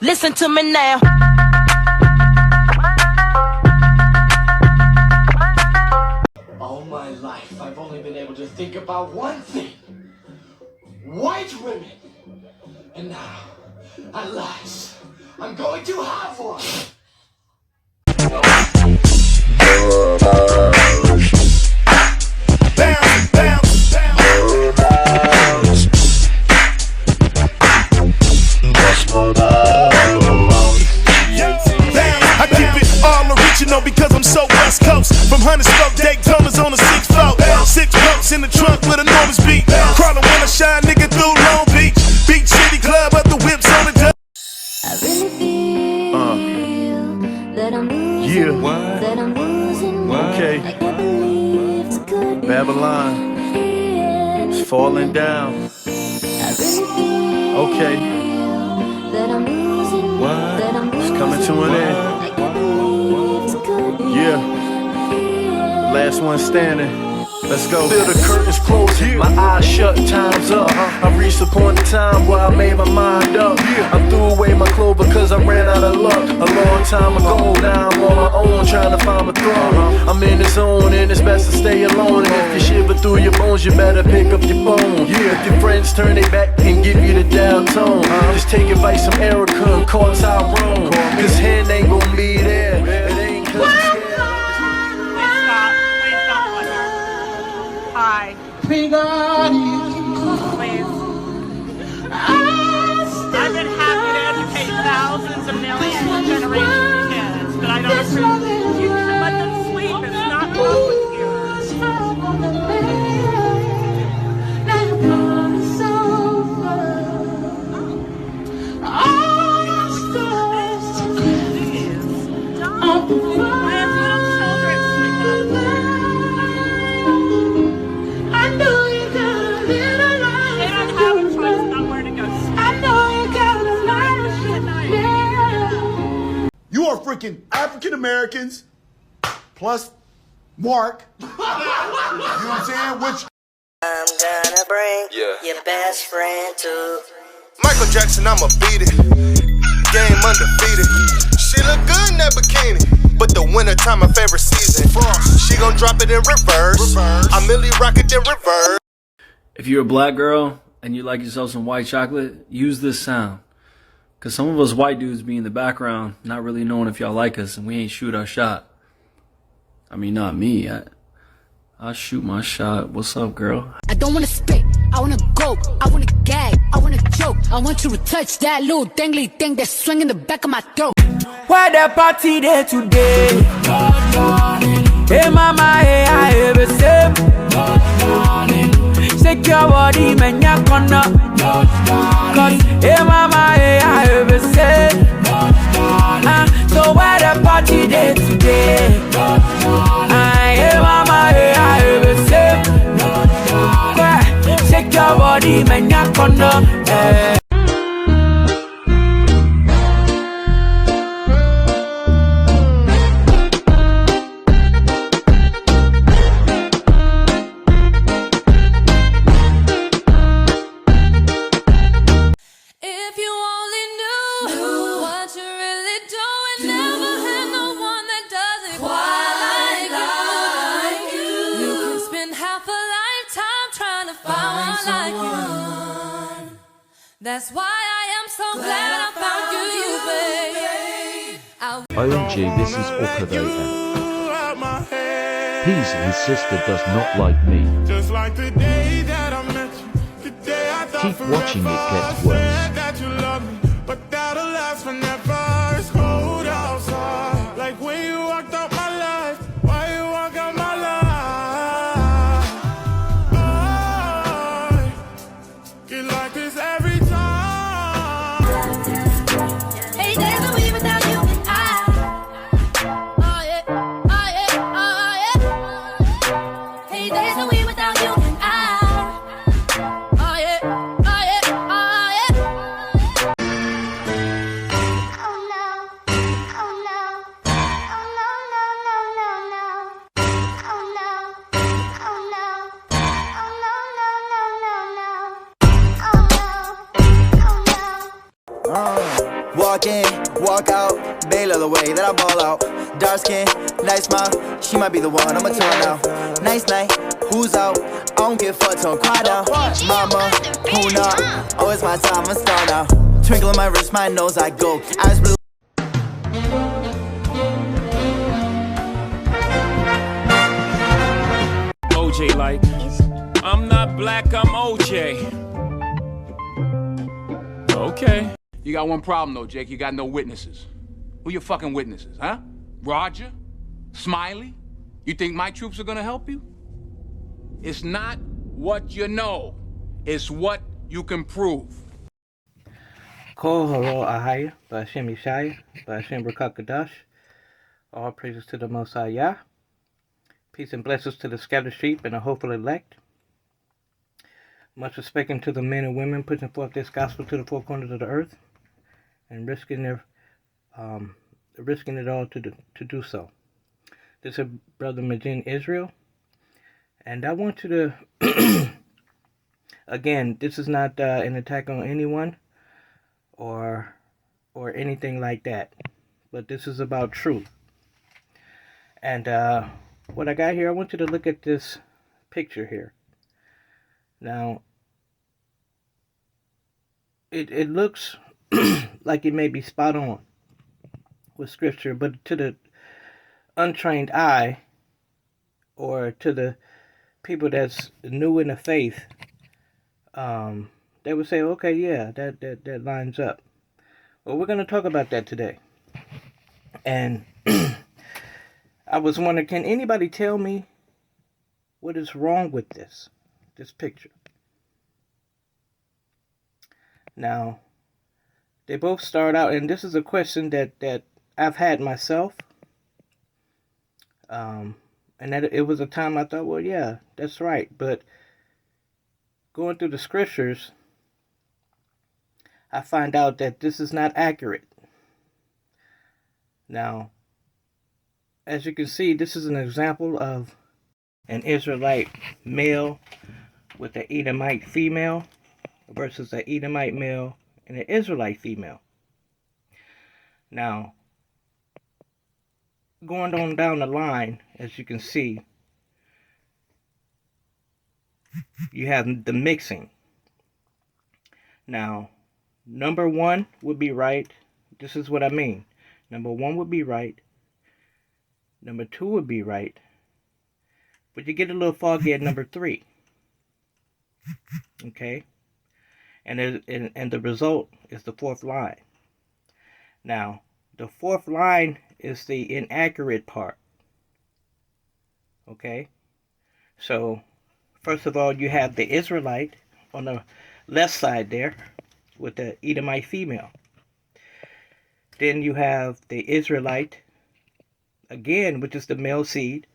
Listen to me now. All my life, I've only been able to think about one thing. White women. And now, at last, I'm going to have one. Because I'm so West Coast. From Huntersville, Daytona's on the 6th floor. 6 boats in the trunk with enormous beat. Crawling when I shine, nigga, through Long Beach. Beach City Club, up the whips on the dub. I really feel that I'm losing. Yeah. That I'm losing. Okay. I can't believe it's good. Babylon. It's falling down. I really feel Okay. that I'm losing. That I'm losing. It's coming to an end. I can't believe it's good. Yeah. Last one standing. Let's go. Feel the curtains closing, my eyes shut, time's up. I reached the point in time where I made my mind up. I threw away my clothes because I ran out of luck. A long time ago, now I'm on my own trying to find my throne. I'm in the zone and it's best to stay alone. And if you shiver through your bones, you better pick up your phone. If your friends turn their back and give you the down tone, just take advice from Erica and call Tyrone. Cause hand ain't gonna be there. It ain't cause it's scared. Hi. Please. I've been happy to educate thousands of millions of generations of kids, but I don't approve. You can let them sleep. It's not wrong with you. You are freaking African Americans plus Mark. You know what I'm saying? Which I'm gonna bring your best friend to Michael Jackson, I'ma beat it. Game undefeated. She look good in that bikini, but the winter time my favorite season. She gon' drop it in reverse. I merely rock it in reverse. If you're a black girl and you like yourself some white chocolate, use this sound. Cause some of us white dudes be in the background, not really knowing if y'all like us, and we ain't shoot our shot. I mean, not me. I'll shoot my shot. What's up, girl? I don't wanna spit, I wanna go, I wanna gag, I wanna choke. I want you to touch that little dangly thing that's swinging the back of my throat. Where the party there today? Hey mama, hey I ever say. Shake your body, man, ya gonna. Cause hey mama, hey I ever say. So where the party there today? Hey mama, hey I ever say. Shake your body, man, ya gonna. That's why I am so glad I found you, babe. OMG, this is Orca AM. He's his sister does not like me. just like the day that I met you, the day I thought Keep watching, it gets worse. that you love me, but that'll last forever. It's cold outside, like when you walked out my life. Why you walk out my life? I get like this every time. Hey, there's no way without you. Oh yeah, oh yeah, oh yeah. Hey, there's no way without you. Oh yeah, oh yeah, oh yeah. Walk in, walk out, they love the way that I ball out. Dark skin, nice smile, she might be the one, I'ma tell her now. Nice night, who's out? I don't give a fuck, don't cry down. Mama, who not? Oh, it's my time, I'm star now. Twinkle in my wrist, my nose, I go. Eyes blue. OJ like, I'm not black, I'm OJ. Okay. You got one problem though, Jake. You got no witnesses. Who your fucking witnesses, huh? Roger? Smiley? You think my troops are gonna help you? It's not what you know. It's what you can prove. Kol Haro Ahaya, Ba'Shem Yeshaya, Ba'Shem Rakakadash. All praises to the Most High Yah. Peace and blessings to the scattered sheep and the hopeful elect. Much respect to the men and women pushing forth this gospel to the four corners of the earth and risking it all to do so. This is Brother Majin Israel, and I want you to again, this is not an attack on anyone or anything like that, but this is about truth. And what I got here, I want you to look at this picture here. Now, it looks like it may be spot on with scripture, but to the untrained eye, or to the people that's new in the faith, they would say, okay, yeah, that lines up. Well, we're going to talk about that today. And I was wondering, can anybody tell me what is wrong with this picture? Now, they both start out, and this is a question that I've had myself. And that it was a time I thought, well, yeah, that's right. But going through the scriptures, I find out that this is not accurate. Now, as you can see, this is an example of an Israelite male with an Edomite female versus an Edomite male and an Israelite female. Now, going on down the line, as you can see, you have the mixing. Now, number one would be right. This is what I mean. Number one would be right. Number two would be right. But you get a little foggy at number three. Okay? And the result is the fourth line. Now, the fourth line is the inaccurate part. Okay? So, first of all, you have the Israelite on the left side there with the Edomite female. Then you have the Israelite, again, which is the male seed,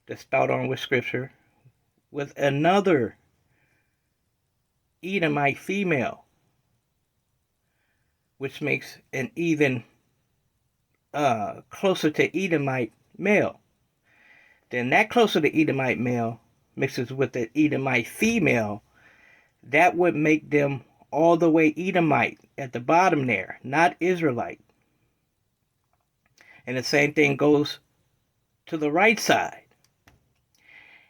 that's spelled on with scripture, with another Edomite female, which makes an even closer to Edomite male. Then that closer to Edomite male mixes with the Edomite female. That would make them all the way Edomite at the bottom there, not Israelite. And the same thing goes to the right side.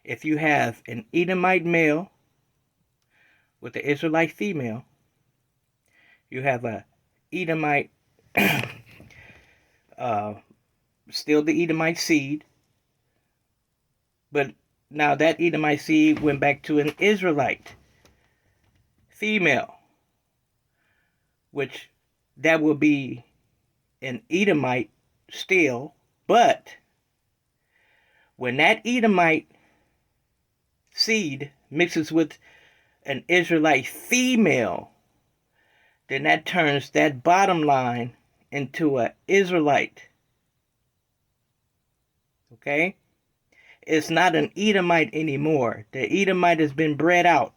If you have an Edomite male with the Israelite female, you have a Edomite, still the Edomite seed, but now that Edomite seed went back to an Israelite female, which that will be an Edomite still, but when that Edomite seed mixes with an Israelite female, then that turns that bottom line into an Israelite. Okay? It's not an Edomite anymore. The Edomite has been bred out.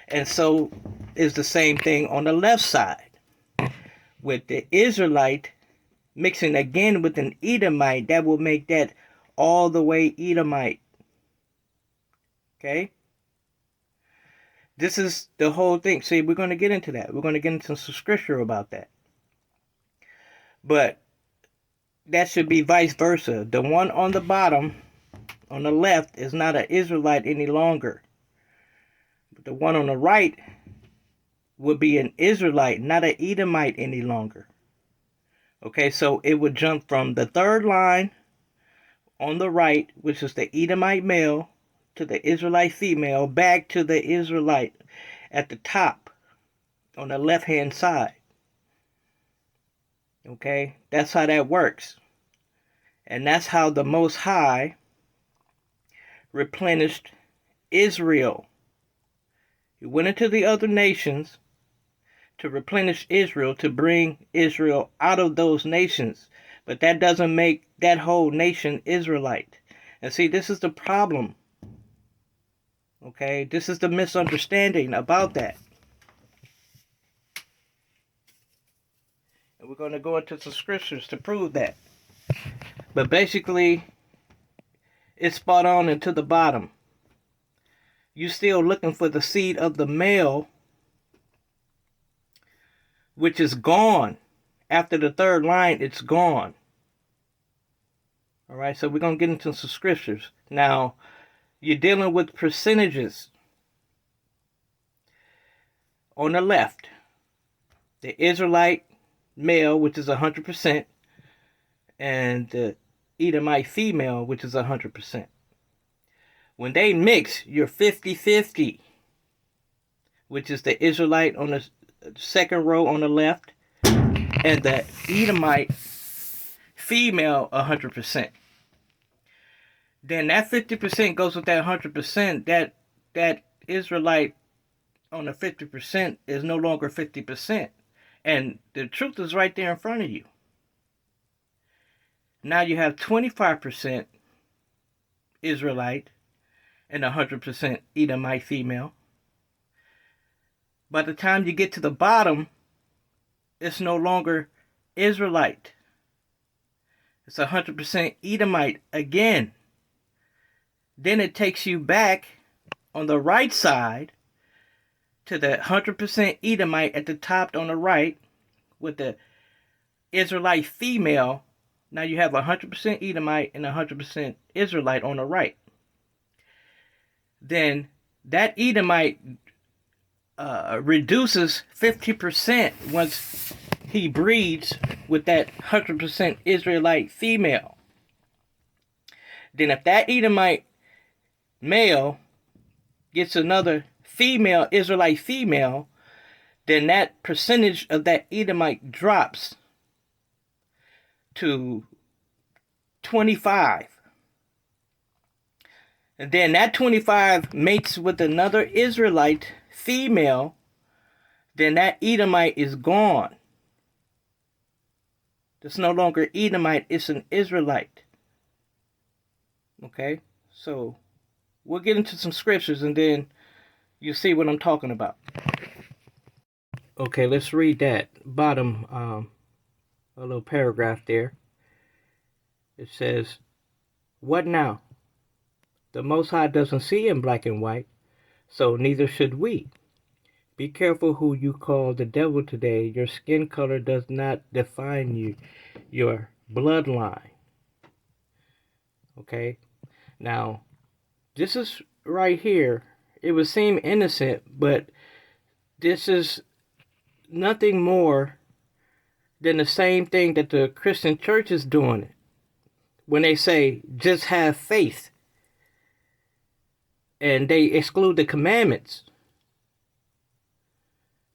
And so is the same thing on the left side, with the Israelite mixing again with an Edomite. That will make that all the way Edomite. Okay? This is the whole thing. See, we're going to get into that. We're going to get into some scripture about that. But that should be vice versa. The one on the bottom, on the left, is not an Israelite any longer. But the one on the right would be an Israelite, not an Edomite any longer. Okay, so it would jump from the third line on the right, which is the Edomite male, to the Israelite female, back to the Israelite at the top on the left-hand side. Okay, that's how that works. And that's how the Most High replenished Israel. He went into the other nations to replenish Israel, to bring Israel out of those nations. But that doesn't make that whole nation Israelite. And see, this is the problem. Okay, this is the misunderstanding about that. And we're going to go into some scriptures to prove that. But basically, it's spot on into the bottom. You're still looking for the seed of the male, which is gone. After the third line, it's gone. All right, so we're going to get into some scriptures. Now, you're dealing with percentages. On the left, the Israelite male, which is 100%, and the Edomite female, which is 100%. When they mix, you're 50-50, which is the Israelite on the second row on the left, and the Edomite female 100%. Then that 50% goes with that 100%. That Israelite on the 50% is no longer 50%. And the truth is right there in front of you. Now you have 25% Israelite and 100% Edomite female. By the time you get to the bottom, it's no longer Israelite. It's 100% Edomite again. Then it takes you back on the right side to the 100% Edomite at the top on the right with the Israelite female. Now you have 100% Edomite and 100% Israelite on the right. Then that Edomite reduces 50% once he breeds with that 100% Israelite female. Then if that Edomite male gets another female, Israelite female, then that percentage of that Edomite drops to 25. And then that 25 mates with another Israelite female, then that Edomite is gone. It's no longer Edomite, it's an Israelite. Okay, so we'll get into some scriptures and then you'll see what I'm talking about. Okay, let's read that bottom a little paragraph there. It says, "What now? The Most High doesn't see in black and white, so neither should we. Be careful who you call the devil today. Your skin color does not define you, your bloodline." Okay, now this is right here. It would seem innocent, but this is nothing more than the same thing that the Christian church is doing when they say just have faith and they exclude the commandments.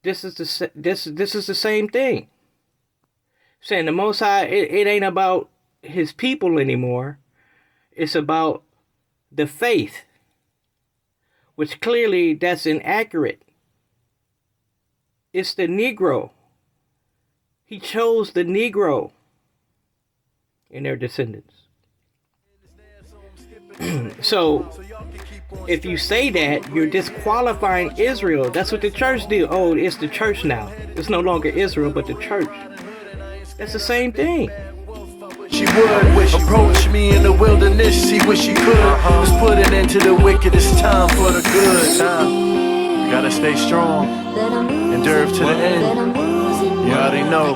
This is the same thing. Saying the Most High, it ain't about his people anymore. It's about the faith, which clearly that's inaccurate. It's the Negro. He chose the Negro and their descendants. So, if you say that, you're disqualifying Israel. That's what the church did. Oh, it's the church now. It's no longer Israel, but the church. That's the same thing. She would approach me in the wilderness, see what she could. Let's put it into the wickedest time for the good. Gotta stay strong. Endure to the end. You already know.